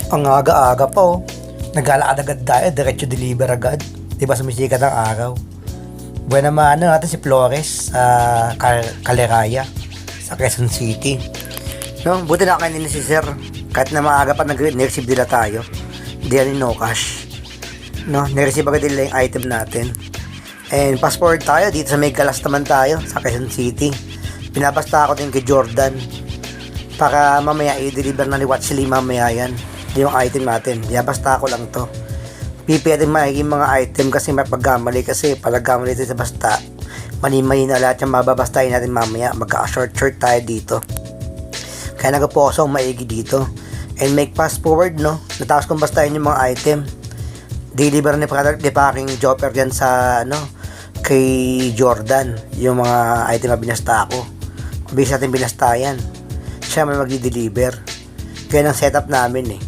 Ang aga-aga pa oh. Naglalakad agad tayo, diretso deliver agad. Diba sumisikat ang araw. Buwan naman natin si Flores sa Caleraya sa Quezon City. No, buti na kanina si Sir. Kahit na maaga pa nag-receive nila tayo. Hindi rin no cash. No, nireceive agad nila yung item natin. And fast forward tayo, dito sa may Galas naman tayo, sa Quezon City. Pinapasta ako din kay Jordan. Para mamaya i-deliver na ni Watchley mamaya yan. Yung item natin. Basta ako lang to. Pipiyatin magiging mga item kasi may pagkamali kasi palagkamali ito sa basta. Mani-mani na lahat yung mababastahin natin mamaya. Magka-short tayo dito. Kaya nag-poso ang maigi dito. And make fast forward no. Natapos kong bastahin yung mga item. Deliver ni packing Jopper yan sa kay Jordan. Yung mga item na binasta ako. Bilis natin binasta yan. Siya may mag-deliver. Kaya ang setup namin eh.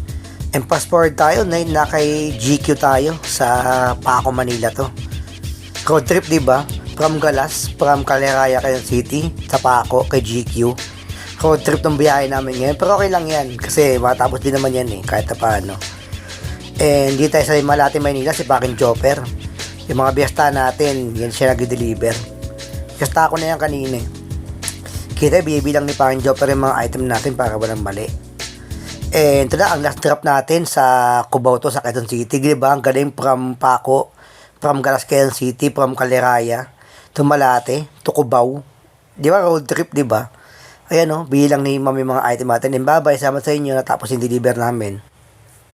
And fast forward tayo na kay GQ tayo sa Paco, Manila to. Road trip diba? From Galas, from Caleraya, Quezon City sa Paco kay GQ. Road trip ng biyahe namin ngayon. Pero okay lang yan kasi matapos din naman yan eh kahit na paano. And dito tayo sa Malate, Manila si Packing Chopper. Yung mga biyasta natin, yan siya nag-deliver. Biyasta ko na yan kanina eh. Kita bibilang ni Packing Chopper yung mga item natin para walang mali. And ito na ang last drop natin sa Cubao to sa Quezon City. Diba? Ang galing from Paco, from Galas, Quezon City, from Caleraya to Malate, to Cubao. Diba? Road trip, diba? Ayan o, bilang ni mami mga item natin. And bye-bye, sama sa inyo natapos yung deliver namin.